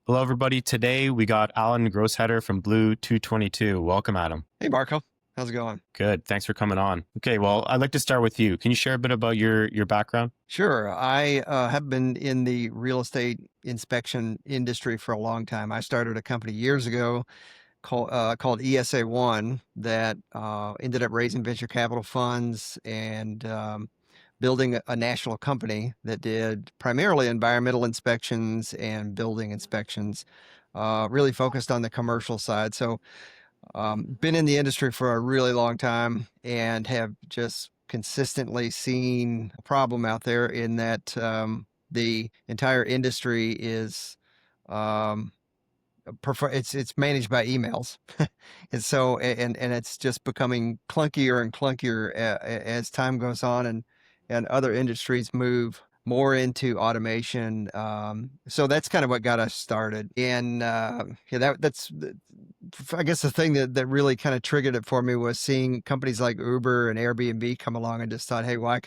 Hello, everybody. Today we got Alan Grosheider from Blue 222. Welcome, Adam. Hey, Marco. How's it going? Good. Thanks for coming on. Okay, well, I'd like to start with you. Can you share a bit about your background? Sure. I have been in the real estate inspection industry for a long time. I started a company years ago called ESA1 that ended up raising venture capital funds and building a national company that did primarily environmental inspections and building inspections, really focused on the commercial side. So been in the industry for a really long time and have just consistently seen a problem out there in that the entire industry is it's managed by emails, and so and it's just becoming clunkier and clunkier as time goes on, and other industries move more into automation. So that's kind of what got us started. And yeah, that's I guess the thing that really kind of triggered it for me was seeing companies like Uber and Airbnb come along, and just thought, hey, well, I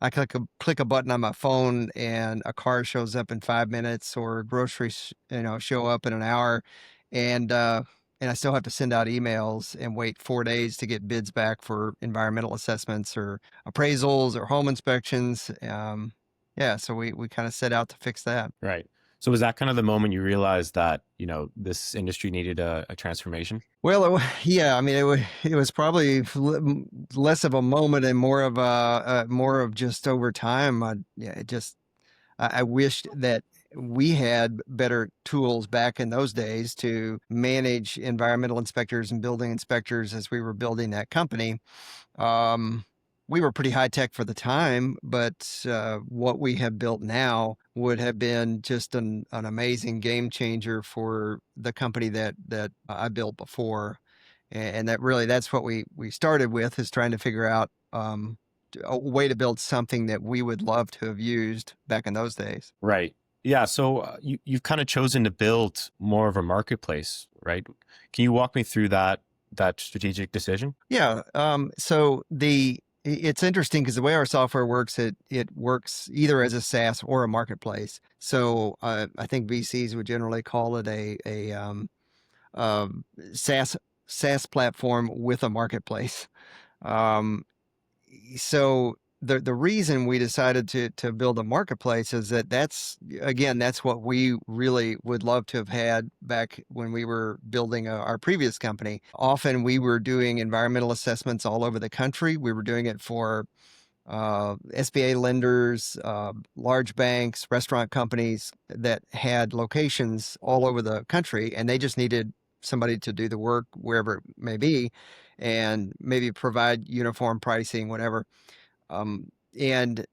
click a button on my phone and a car shows up in 5 minutes, or groceries, show up in an hour, and I still have to send out emails and wait 4 days to get bids back for environmental assessments or appraisals or home inspections. Yeah, so we kind of set out to fix that. Right. So was that kind of the moment you realized that, this industry needed a transformation? Well, yeah, I mean, it was probably less of a moment and more of just over time. I wished that we had better tools back in those days to manage environmental inspectors and building inspectors as we were building that company. We were pretty high tech for the time, but what we have built now would have been just an amazing game changer for the company that I built before. And that's what we started with, is trying to figure out a way to build something that we would love to have used back in those days. Right. Yeah. So you've kind of chosen to build more of a marketplace, right? Can you walk me through that strategic decision? Yeah. It's interesting because the way our software works, it works either as a SaaS or a marketplace. So I think VCs would generally call it a SaaS platform with a marketplace. So the reason we decided to build a marketplace is that's what we really would love to have had back when we were building our previous company. Often we were doing environmental assessments all over the country. We were doing it for SBA lenders, large banks, restaurant companies that had locations all over the country, and they just needed somebody to do the work wherever it may be, and maybe provide uniform pricing, whatever. And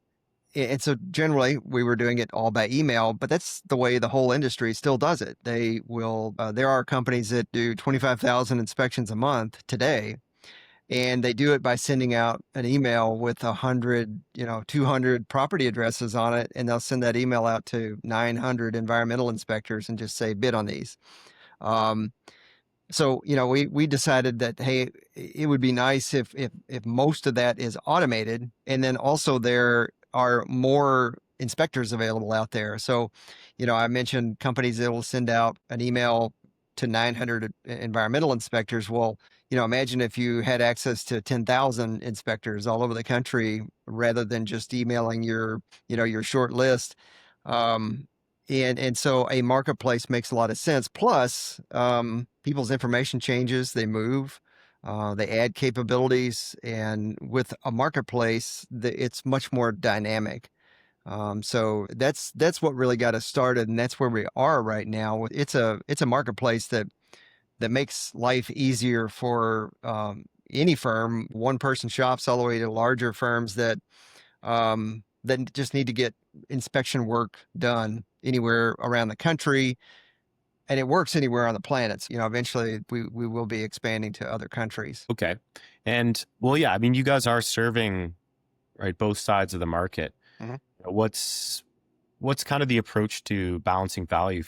so generally we were doing it all by email, but that's the way the whole industry still does it. They will, there are companies that do 25,000 inspections a month today, and they do it by sending out an email with 100, 200 property addresses on it. And they'll send that email out to 900 environmental inspectors and just say, bid on these. So, we decided that, hey, it would be nice if most of that is automated, and then also there are more inspectors available out there. So, I mentioned companies that will send out an email to 900 environmental inspectors. Well, imagine if you had access to 10,000 inspectors all over the country rather than just emailing your short list. And so a marketplace makes a lot of sense. Plus, people's information changes, they move, they add capabilities, and with a marketplace, it's much more dynamic. So that's what really got us started, and that's where we are right now. It's a marketplace that makes life easier for any firm, one person shops, all the way to larger firms that just need to get inspection work done anywhere around the country. And it works anywhere on the planet. Eventually we will be expanding to other countries. Okay. And well, yeah, I mean, you guys are serving, right, both sides of the market. Mm-hmm. What's kind of the approach to balancing value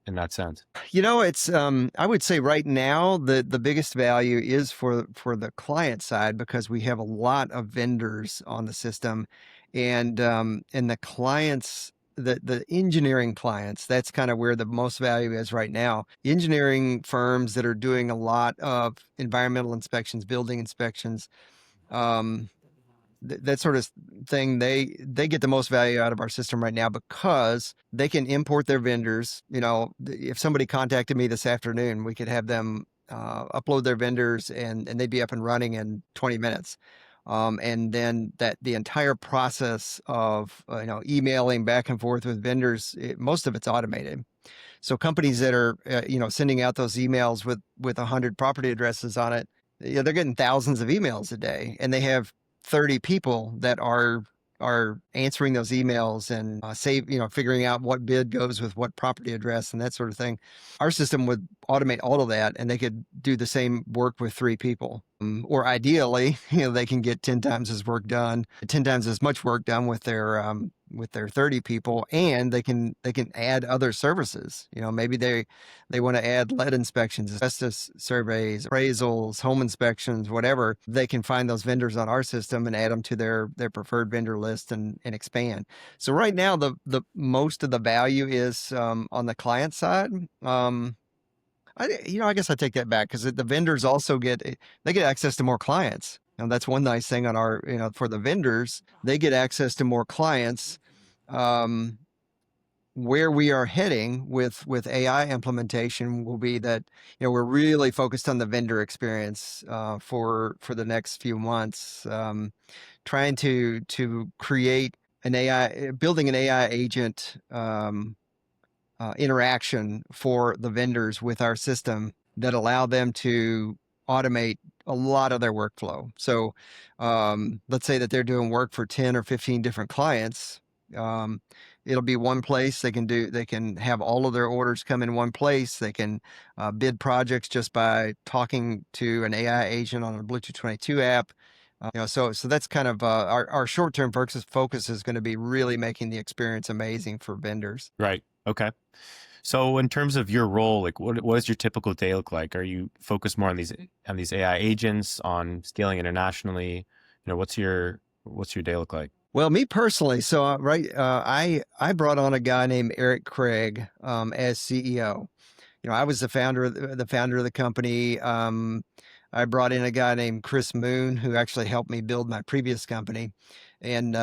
in that sense? It's I would say right now the biggest value is for the client side, because we have a lot of vendors on the system, and the clients the engineering clients, that's kind of where the most value is right now. Engineering firms that are doing a lot of environmental inspections, building inspections, that sort of thing, they get the most value out of our system right now because they can import their vendors. If somebody contacted me this afternoon, we could have them upload their vendors and they'd be up and running in 20 minutes. And then the entire process of emailing back and forth with vendors, most of it's automated. So companies that are sending out those emails with 100 property addresses on it, they're getting thousands of emails a day, and they have 30 people that are answering those emails and figuring out what bid goes with what property address and that sort of thing. Our system would automate all of that, and they could do the same work with 3 people. Or ideally, they can get 10 times as much work done with their 30 people, and they can add other services. Maybe they want to add lead inspections, asbestos surveys, appraisals, home inspections, whatever. They can find those vendors on our system and add them to their preferred vendor list and expand. So right now, the most of the value is on the client side. I guess I take that back, because the vendors also get access to more clients. And that's one nice thing on our, for the vendors, they get access to more clients. Where we are heading with AI implementation will be that, we're really focused on the vendor experience for the next few months, trying to create building an AI agent interaction for the vendors with our system that allow them to automate a lot of their workflow. So let's say that they're doing work for 10 or 15 different clients. It'll be one place. They can have all of their orders come in one place. They can bid projects just by talking to an AI agent on a Bluetooth 22 app. So that's kind of our short-term focus is going to be really making the experience amazing for vendors. Right. Okay. So in terms of your role, like what does your typical day look like? Are you focused more on these AI agents, on scaling internationally? What's your day look like? Well, me personally, so I brought on a guy named Eric Craig as CEO. I was the founder of the company. I brought in a guy named Chris Moon, who actually helped me build my previous company, and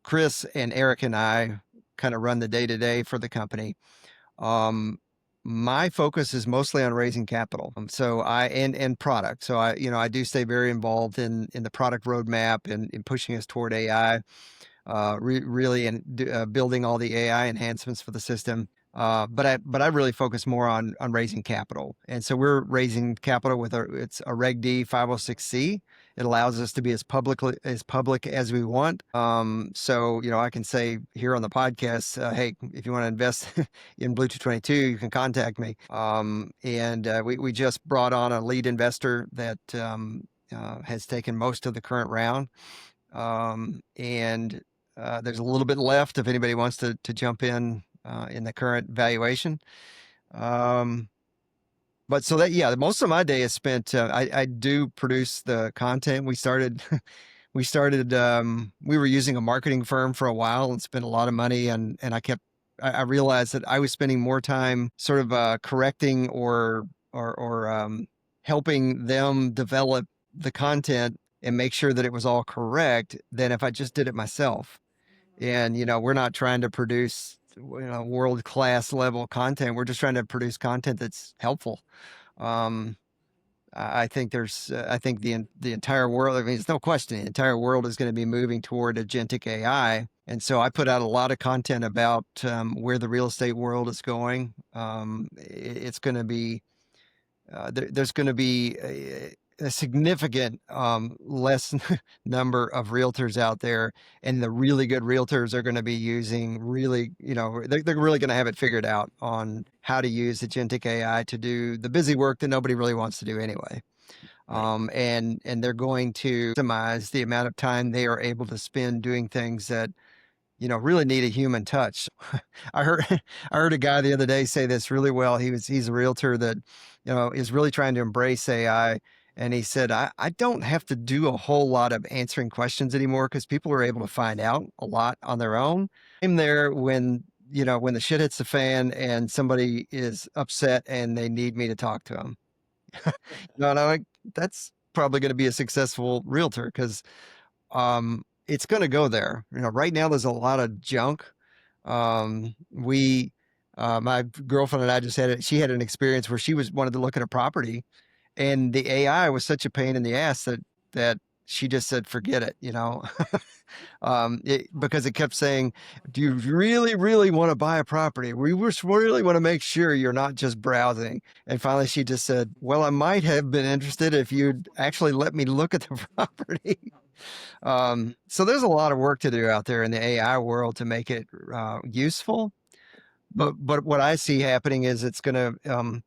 Chris and Eric and I kind of run the day-to-day for the company. My focus is mostly on raising capital. So and product. So I do stay very involved in the product roadmap and in pushing us toward AI, really in building all the AI enhancements for the system. But I really focus more on raising capital. And so we're raising capital with it's a Reg D 506C. It allows us to be as public as we want. So, I can say here on the podcast, hey, if you want to invest in Bluetooth 22, you can contact me. And we just brought on a lead investor that has taken most of the current round. And there's a little bit left if anybody wants to jump in the current valuation. But so most of my day is spent, I do produce the content. We were using a marketing firm for a while and spent a lot of money, and I realized that I was spending more time sort of correcting or helping them develop the content and make sure that it was all correct than if I just did it myself. And, we're not trying to produce world-class level content. We're just trying to produce content that's helpful. I think the entire world, I mean, it's no question, the entire world is going to be moving toward agentic AI. And so I put out a lot of content about where the real estate world is going. It's going to be, there's going to be a significant less number of realtors out there, and the really good realtors are going to be using they're really going to have it figured out on how to use agentic AI to do the busy work that nobody really wants to do anyway. And they're going to optimize the amount of time they are able to spend doing things that really need a human touch. I heard a guy the other day say this really well. He's a realtor that is really trying to embrace AI, And he said, I don't have to do a whole lot of answering questions anymore because people are able to find out a lot on their own. I'm there when, when the shit hits the fan and somebody is upset and they need me to talk to them. And I'm like, that's probably going to be a successful realtor because it's going to go there. Right now there's a lot of junk. My girlfriend and I just she had an experience where she wanted to look at a property and the AI was such a pain in the ass that she just said, forget it, because it kept saying, do you really, really want to buy a property? We really want to make sure you're not just browsing. And finally she just said, well, I might have been interested if you'd actually let me look at the property. So there's a lot of work to do out there in the AI world to make it useful. But what I see happening is it's going to,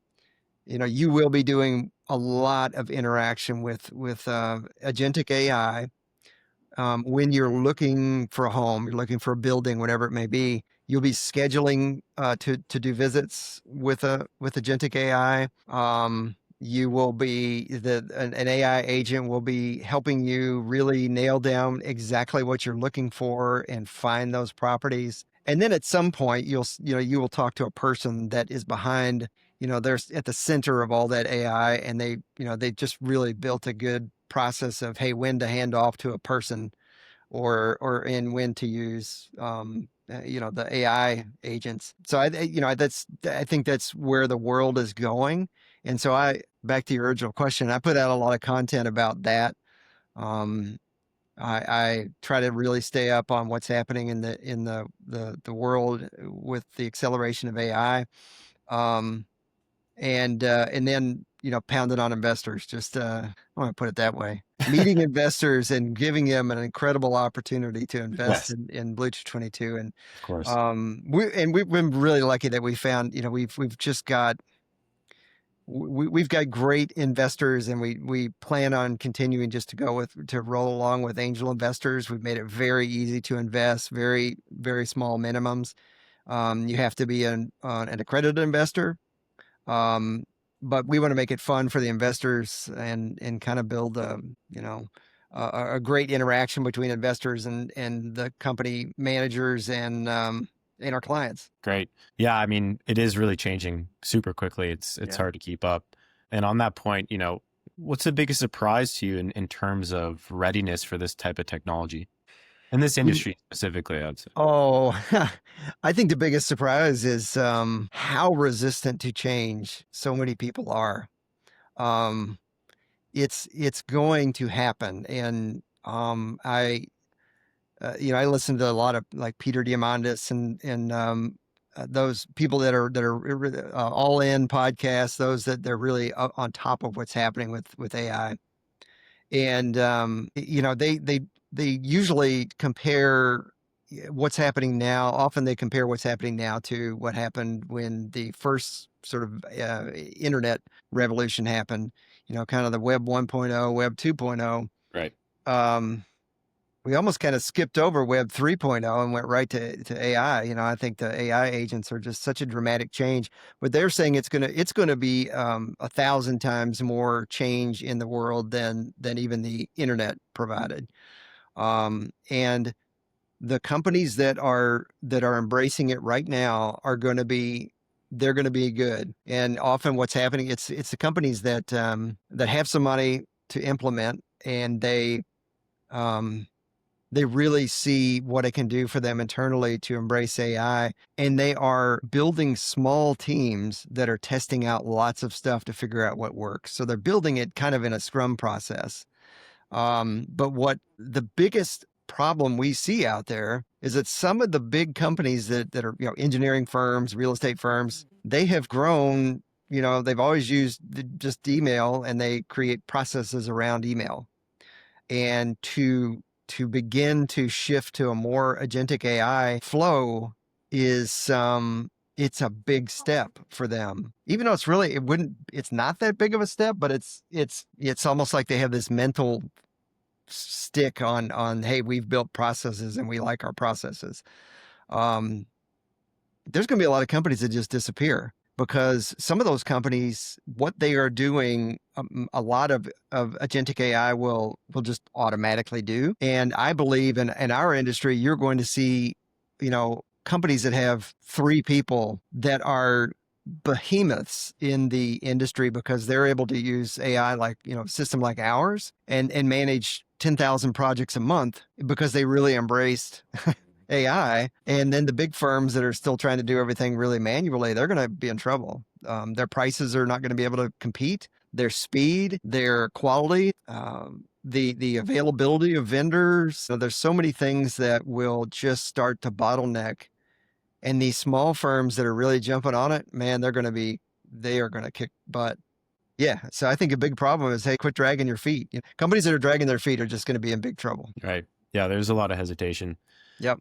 you will be doing a lot of interaction with agentic AI. When you're looking for a home, you're looking for a building, whatever it may be, you'll be scheduling to do visits with agentic AI. You will be an AI agent will be helping you really nail down exactly what you're looking for and find those properties. And then at some point you will talk to a person that is behind, they're at the center of all that AI, and they just really built a good process of, hey, when to hand off to a person or when to use the AI agents. So I think that's where the world is going. And so back to your original question, I put out a lot of content about that. I try to really stay up on what's happening in the world with the acceleration of AI. And then, pound it on investors. Just, I want to put it that way. Meeting investors and giving them an incredible opportunity to invest Yes, in Bluetooth 22. And, of course. we've been really lucky that we found, we've just got, we've got great investors, and we plan on continuing just to roll along with angel investors. We've made it very easy to invest, very, very small minimums. You have to be an accredited investor. But we want to make it fun for the investors and kind of build a great interaction between investors and the company managers and our clients. Great. Yeah, I mean, it is really changing super quickly. It's Yeah. hard to keep up. And on that point, what's the biggest surprise to you in terms of readiness for this type of technology? In this industry specifically, I would say. Oh, I think the biggest surprise is how resistant to change so many people are. It's going to happen, and I listen to a lot of like Peter Diamandis and those people that are all in podcasts, those that they're really on top of what's happening with AI. And they usually compare what's happening now. Often they compare what's happening now to what happened when the first sort of internet revolution happened, kind of the web 1.0, web 2.0. Right. We almost kind of skipped over web 3.0 and went right to AI. I think the AI agents are just such a dramatic change, but they're saying it's going to be 1,000 times more change in the world than even the internet provided. And the companies that are embracing it right now they're going to be good. And often what's happening, it's the companies that have some money to implement, and they really see what it can do for them internally to embrace AI. And they are building small teams that are testing out lots of stuff to figure out what works. So they're building it kind of in a scrum process. But what the biggest problem we see out there is that some of the big companies that are, engineering firms, real estate firms, they have grown, they've always used just email, and they create processes around email. And to begin to shift to a more agentic AI flow is it's a big step for them. Even though it's not that big of a step, but it's almost like they have this mental stick on, hey, we've built processes and we like our processes. There's going to be a lot of companies that just disappear because some of those companies, what they are doing, a lot of agentic AI will just automatically do. And I believe in our industry, you're going to see, companies that have 3 people that are behemoths in the industry because they're able to use AI like, system like ours and manage 10,000 projects a month because they really embraced AI. And then the big firms that are still trying to do everything really manually, they're going to be in trouble. Their prices are not going to be able to compete. Their speed, their quality, the availability of vendors. So there's so many things that will just start to bottleneck. And these small firms that are really jumping on it, man, they are going to kick butt. Yeah. So I think a big problem is, hey, quit dragging your feet. Companies that are dragging their feet are just going to be in big trouble. Right. Yeah, there's a lot of hesitation. Yep.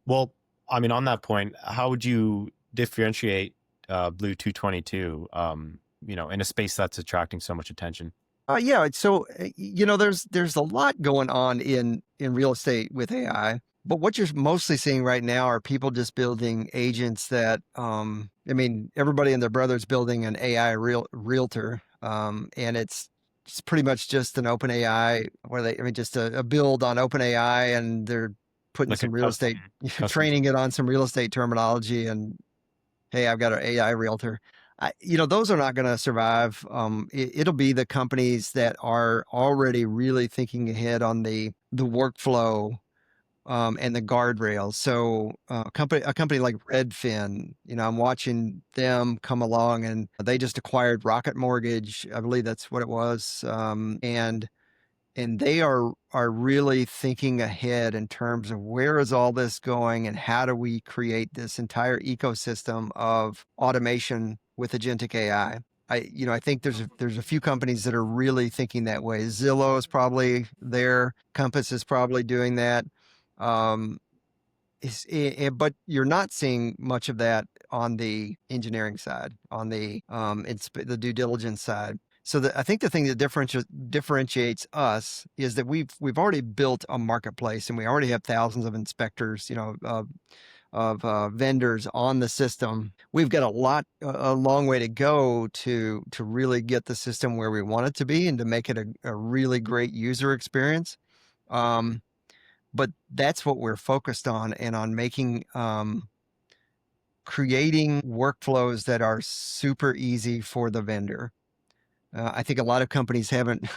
Well, I mean, on that point, how would you differentiate Blue 222, in a space that's attracting so much attention? Yeah. So, there's a lot going on in real estate with AI. But what you're mostly seeing right now are people just building agents that, everybody and their brother's building an AI realtor. And it's pretty much just an open AI, just a build on open AI, and they're putting Like a some real estate, custom training it on some real estate terminology. And hey, I've got an AI realtor. Those are not going to survive. It'll be the companies that are already really thinking ahead on the workflow, and the guardrails. So a company like Redfin, I'm watching them come along, and they just acquired Rocket Mortgage. I believe that's what it was. And they are really thinking ahead in terms of where is all this going and how do we create this entire ecosystem of automation with agentic AI. I think there's a few companies that are really thinking that way. Zillow is probably there. Compass is probably doing that. But you're not seeing much of that on the engineering side, on the the due diligence side. So I think the thing that differentiates us is that we've already built a marketplace, and we already have thousands of inspectors, of vendors on the system. We've got a long way to go to really get the system where we want it to be and to make it a really great user experience. But that's what we're focused on, and on making, creating workflows that are super easy for the vendor. I think a lot of companies haven't,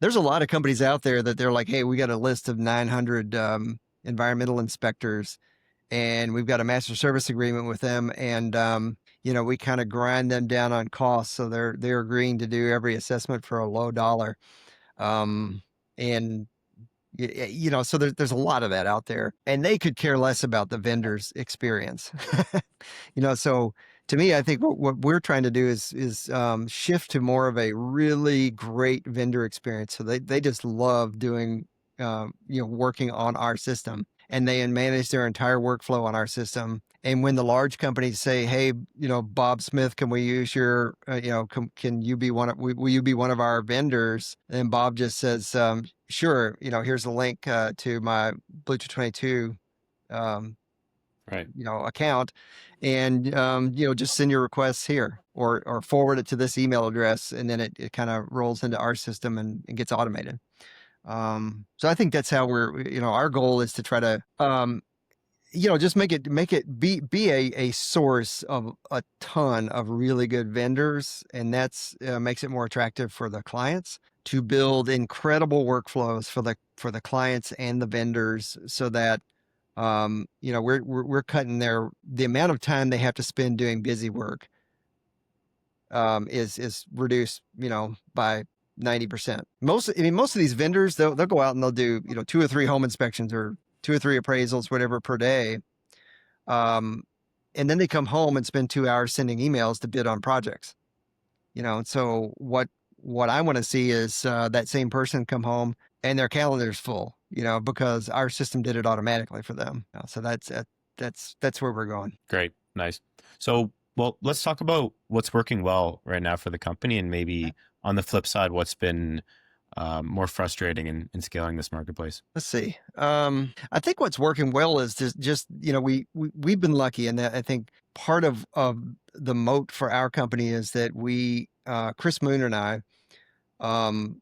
there's a lot of companies out there that they're like, hey, we got a list of 900 environmental inspectors, and we've got a master service agreement with them. And, we kind of grind them down on costs. So they're agreeing to do every assessment for a low dollar. And so there's a lot of that out there, and they could care less about the vendor's experience. So to me, I think what we're trying to do is shift to more of a really great vendor experience. So they just love doing, working on our system, and they manage their entire workflow on our system. And when the large companies say, hey, Bob Smith, can we use your, can you be will you be one of our vendors? And Bob just says, sure, here's the link to my Blue 222 Right. account, and just send your requests here, or forward it to this email address, and then it kind of rolls into our system and gets automated. So I think that's how our goal is to try to just make it be a source of a ton of really good vendors, and that's makes it more attractive for the clients to build incredible workflows for the clients and the vendors, so that we're cutting the amount of time they have to spend doing busy work is reduced, by 90%. Most of these vendors, they'll go out and they'll do 2 or 3 home inspections, or 2 or 3 appraisals, whatever, per day. And then they come home and spend 2 hours sending emails to bid on projects. So what I want to see is that same person come home and their calendar's full, because our system did it automatically for them. So that's where we're going. Great. Nice. So, well, let's talk about what's working well right now for the company, and maybe on the flip side, what's been more frustrating in scaling this marketplace? Let's see. I think what's working well is just we've been lucky, and I think part of the moat for our company is that Chris Moon and I, um,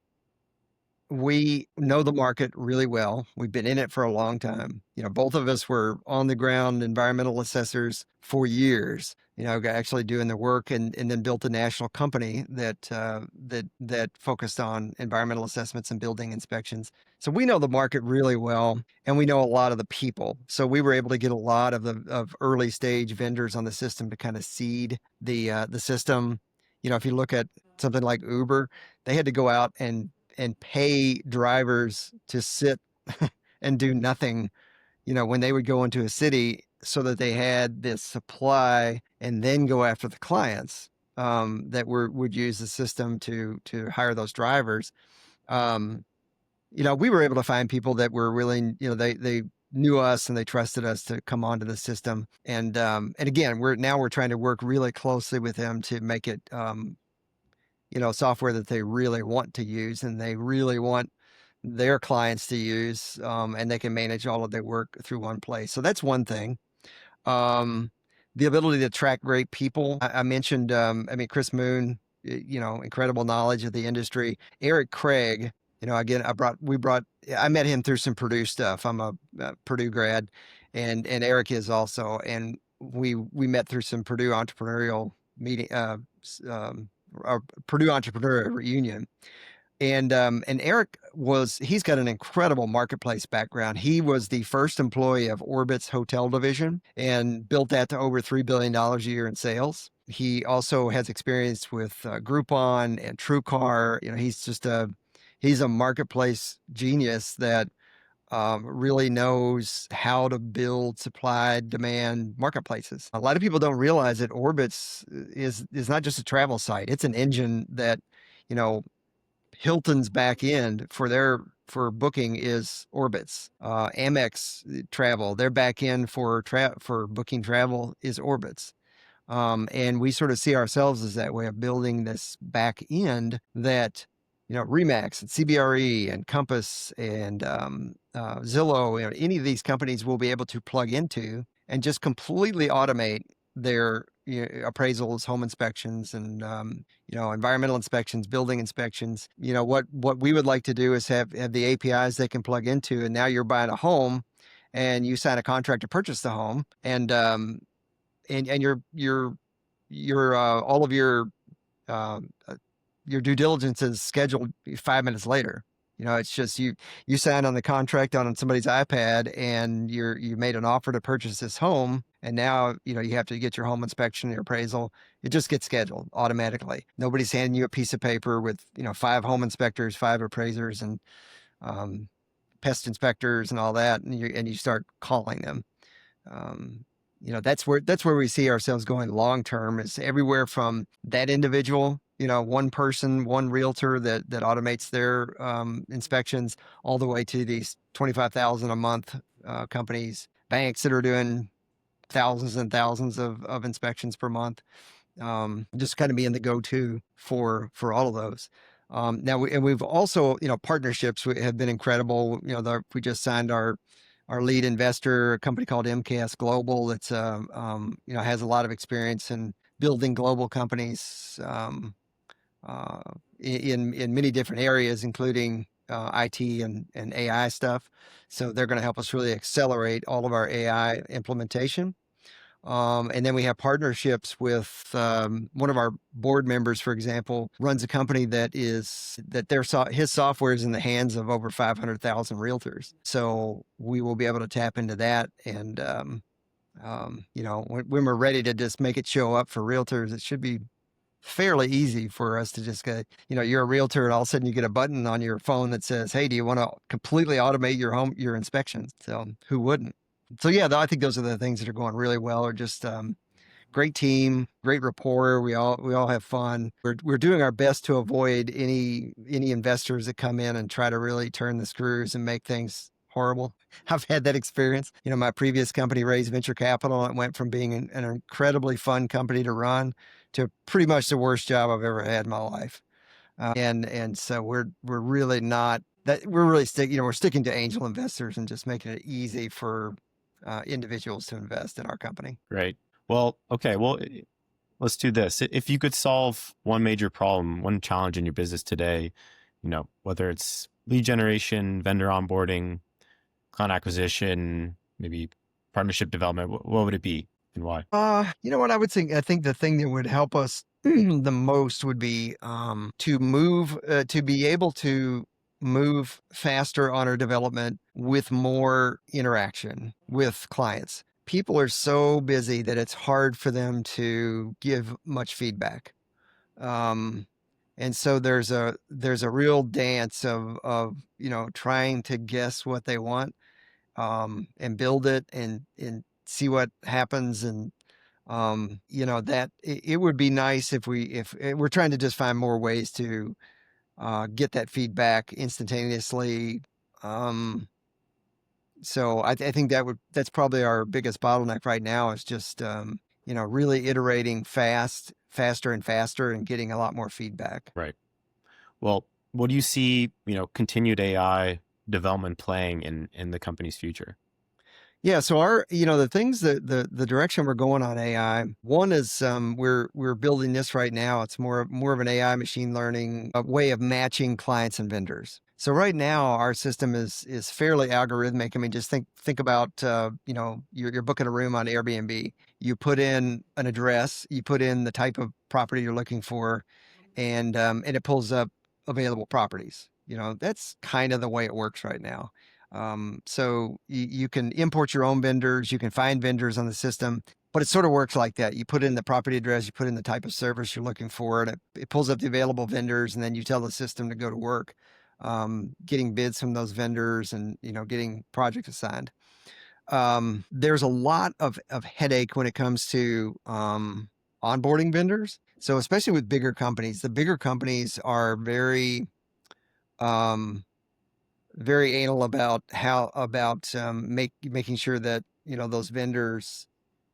we know the market really well. We've been in it for a long time. Both of us were on the ground environmental assessors for years. Actually doing the work, and then built a national company that focused on environmental assessments and building inspections. So we know the market really well, and we know a lot of the people. So we were able to get a lot of early stage vendors on the system to kind of seed the system. If you look at something like Uber, they had to go out and pay drivers to sit and do nothing, when they would go into a city, so that they had this supply and then go after the clients that would use the system to hire those drivers. We were able to find people that were willing, they knew us and they trusted us to come onto the system. And again, we're trying to work really closely with them to make it software that they really want to use and they really want their clients to use, and they can manage all of their work through one place. So that's one thing. The ability to attract great people. I mentioned, Chris Moon, incredible knowledge of the industry. Eric Craig, again, I met him through some Purdue stuff. I'm a Purdue grad, and Eric is also, and we met through some Purdue entrepreneurial meeting, our Purdue entrepreneurial reunion. And Eric he's got an incredible marketplace background. He was the first employee of Orbit's hotel division and built that to over $3 billion a year in sales. He also has experience with Groupon and TrueCar. He's a marketplace genius that really knows how to build supply demand marketplaces. A lot of people don't realize that Orbit's is not just a travel site. It's an engine that, Hilton's back end for booking is Orbit's. Amex travel, their back end for booking travel is Orbit's. And we sort of see ourselves as that way of building this back end that, Remax and CBRE and Compass and Zillow, any of these companies will be able to plug into and just completely automate their appraisals, home inspections, and environmental inspections, building inspections. What we would like to do is have the APIs they can plug into, and now you're buying a home, and you sign a contract to purchase the home, and all of your due diligence is scheduled 5 minutes later. It's just you sign on the contract on somebody's iPad, and you made an offer to purchase this home, and now you have to get your home inspection, your appraisal. It just gets scheduled automatically. Nobody's handing you a piece of paper with 5 home inspectors, 5 appraisers, and pest inspectors, and all that, and you start calling them. That's where we see ourselves going long term, is everywhere from that individual, one person, one realtor that automates their inspections, all the way to these 25,000 a month companies, banks that are doing thousands and thousands of inspections per month. Just kind of being the go-to for all of those. Now, we've also, partnerships have been incredible. We just signed our lead investor, a company called MKS Global, that's has a lot of experience in building global companies in many different areas, including IT and AI stuff. So they're going to help us really accelerate all of our AI implementation. And then we have partnerships with one of our board members, for example, runs a company his software is in the hands of over 500,000 realtors. So we will be able to tap into that. And, when we're ready to just make it show up for realtors, it should be fairly easy for us to just go, you're a realtor, and all of a sudden you get a button on your phone that says, hey, do you want to completely automate your inspections? So who wouldn't? So yeah, I think those are the things that are going really well, or just great team, great rapport. We all have fun. We're doing our best to avoid any investors that come in and try to really turn the screws and make things horrible. I've had that experience. My previous company raised venture capital, and it went from being an incredibly fun company to run to pretty much the worst job I've ever had in my life. And so we're really not that we're really we're sticking to angel investors and just making it easy for individuals to invest in our company. Right. Well, okay. Well, let's do this. If you could solve one major problem, one challenge in your business today, whether it's lead generation, vendor onboarding, client acquisition, maybe partnership development, what would it be and why? You know what I would think? I think the thing that would help us the most would be to be able to move faster on our development with more interaction with clients. People are so busy that it's hard for them to give much feedback. Um, and so there's a real dance of trying to guess what they want and build it and see what happens. And that it would be nice if we're trying to just find more ways to get that feedback instantaneously. So I think that's probably our biggest bottleneck right now is just really iterating faster and faster and getting a lot more feedback. Right. Well, what do you see, continued AI development playing in the company's future? Yeah, so the things that the direction we're going on AI, one is we're building this right now. It's more of an AI machine learning way of matching clients and vendors. So right now our system is fairly algorithmic. I mean, just think about you're booking a room on Airbnb. You put in an address, you put in the type of property you're looking for, and it pulls up available properties. That's kind of the way it works right now. So you can import your own vendors, you can find vendors on the system, but it sort of works like that. You put in the property address, you put in the type of service you're looking for, and it pulls up the available vendors, and then you tell the system to go to work, getting bids from those vendors and, getting projects assigned. There's a lot of headache when it comes to onboarding vendors. So especially with bigger companies, the bigger companies are very anal about making sure that those vendors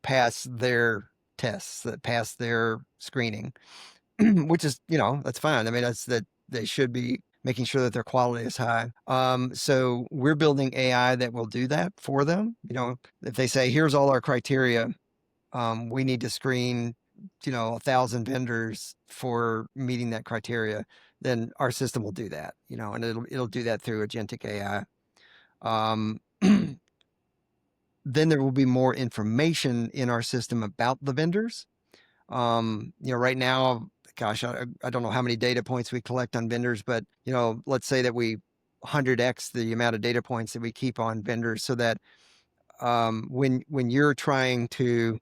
pass their tests, that pass their screening, which is that's fine. I mean, that's that they should be making sure that their quality is high. So we're building AI that will do that for them. If they say here's all our criteria, we need to screen 1,000 vendors for meeting that criteria, then our system will do that, and it'll do that through agentic AI. Then there will be more information in our system about the vendors. Right now, gosh, I don't know how many data points we collect on vendors, but let's say that we 100x the amount of data points that we keep on vendors, so that when you're trying to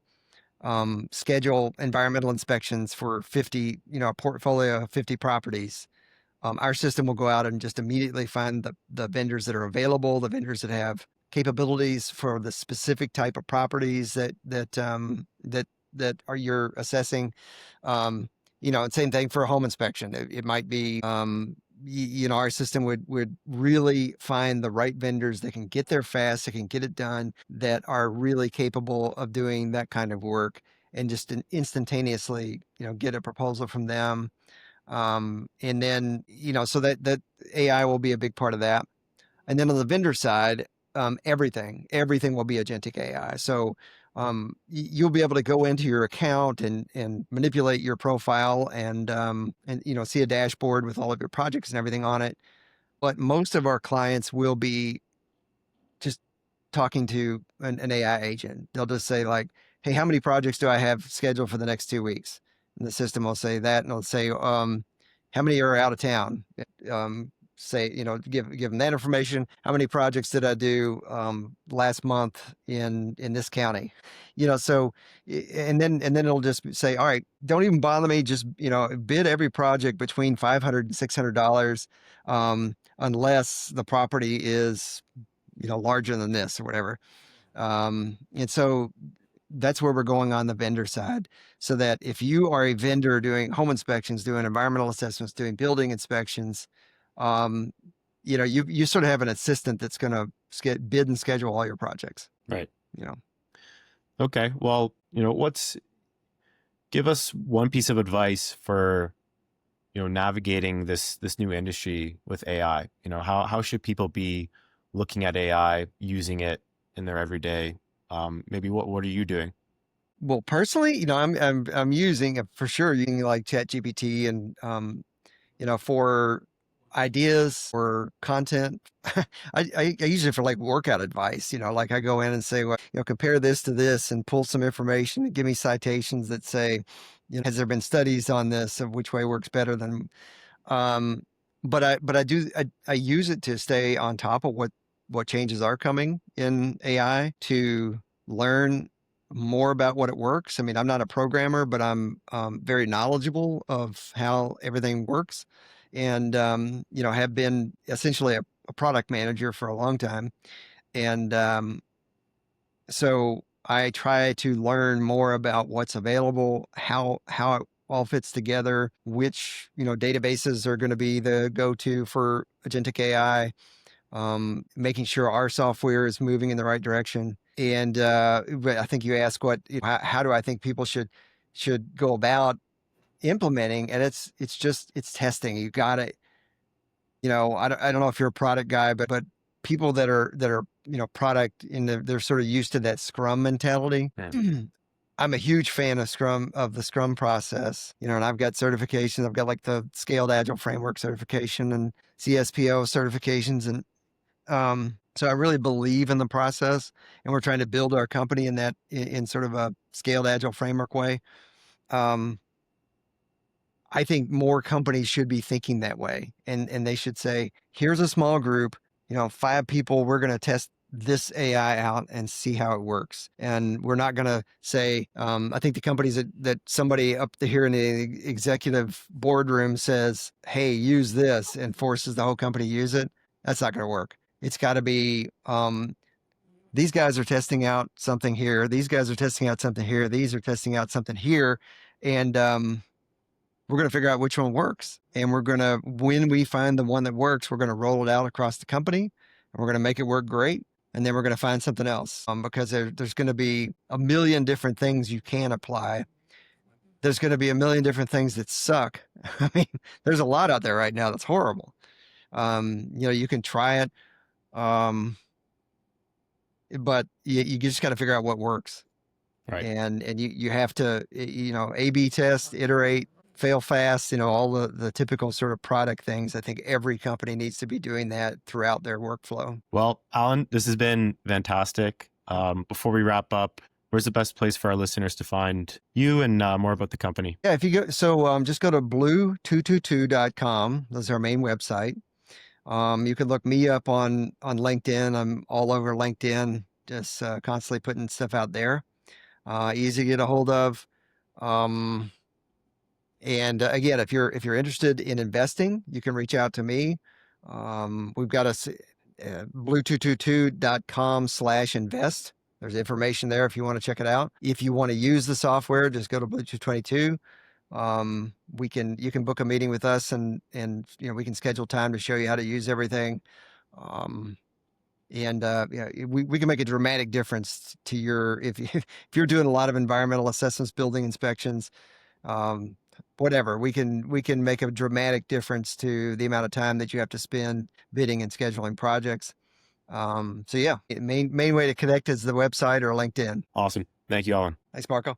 schedule environmental inspections for 50, a portfolio of 50 properties, our system will go out and just immediately find the vendors that are available, the vendors that have capabilities for the specific type of properties that are you're assessing. And same thing for a home inspection. It might be, our system would really find the right vendors that can get there fast, that can get it done, that are really capable of doing that kind of work, and just instantaneously, get a proposal from them. And then, so that AI will be a big part of that. And then on the vendor side, everything will be agentic AI. So you'll be able to go into your account and manipulate your profile and see a dashboard with all of your projects and everything on it. But most of our clients will be just talking to an AI agent. They'll just say like, hey, how many projects do I have scheduled for the next 2 weeks? And the system will say that, and it'll say, how many are out of town? Say, give them that information. How many projects did I do last month in this county? So and then it'll just say, all right, don't even bother me. Just bid every project between $500 and $600, unless the property is larger than this or whatever. And so that's where we're going on the vendor side, so that if you are a vendor doing home inspections, doing environmental assessments, doing building inspections, you sort of have an assistant that's going to bid and schedule all your projects. Right. Okay. Well, give us one piece of advice for navigating this new industry with AI? How should people be looking at AI, using it in their everyday? Maybe what are you doing? Well, personally, I'm using for sure using like ChatGPT and for ideas or content. I use it for like workout advice. Like I go in and say, well, compare this to this and pull some information and give me citations that say, has there been studies on this of which way works better than um, but I use it to stay on top of what changes are coming in AI, to learn more about what it works. I mean, I'm not a programmer, but I'm very knowledgeable of how everything works, and have been essentially a product manager for a long time, and so I try to learn more about what's available, how it all fits together, which databases are going to be the go-to for agentic AI, making sure our software is moving in the right direction. And but I think you asked how do I think people should go about implementing, and it's testing. You got to I don't know if you're a product guy, but people that are product they're sort of used to that Scrum mentality. Yeah. I'm a huge fan of the Scrum process, and I've got certifications. I've got like the Scaled Agile Framework certification and CSPO certifications, and so I really believe in the process, and we're trying to build our company in sort of a Scaled Agile Framework way. Um, I think more companies should be thinking that way, and they should say, here's a small group, 5 people, we're going to test this AI out and see how it works. And we're not going to say, I think the companies that somebody up here in the executive boardroom says, hey, use this, and forces the whole company to use it. That's not going to work. It's got to be, these guys are testing out something here. These guys are testing out something here. These are testing out something here. And, we're going to figure out which one works. And when we find the one that works, we're going to roll it out across the company, and we're going to make it work great. And then we're going to find something else, because there's going to be a million different things you can apply. There's going to be a million different things that suck. I mean, there's a lot out there right now that's horrible. You can try it. But you just got to figure out what works. Right. And you have to, A/B test, iterate, fail fast, all the typical sort of product things. I think every company needs to be doing that throughout their workflow. Well, Alan, this has been fantastic. Before we wrap up, where's the best place for our listeners to find you and more about the company? Yeah, if you go, just go to blue222.com. That's our main website. You can look me up on LinkedIn. I'm all over LinkedIn, just constantly putting stuff out there. Easy to get a hold of. And again, if you're interested in investing, you can reach out to me. We've got blue222.com/invest. There's information there if you want to check it out. If you want to use the software, just go to Blue222. You can book a meeting with us, and we can schedule time to show you how to use everything. We can make a dramatic difference to if you're doing a lot of environmental assessments, building inspections, whatever, we can make a dramatic difference to the amount of time that you have to spend bidding and scheduling projects. So yeah, main way to connect is the website or LinkedIn. Awesome. Thank you, Alan. Thanks, Marco.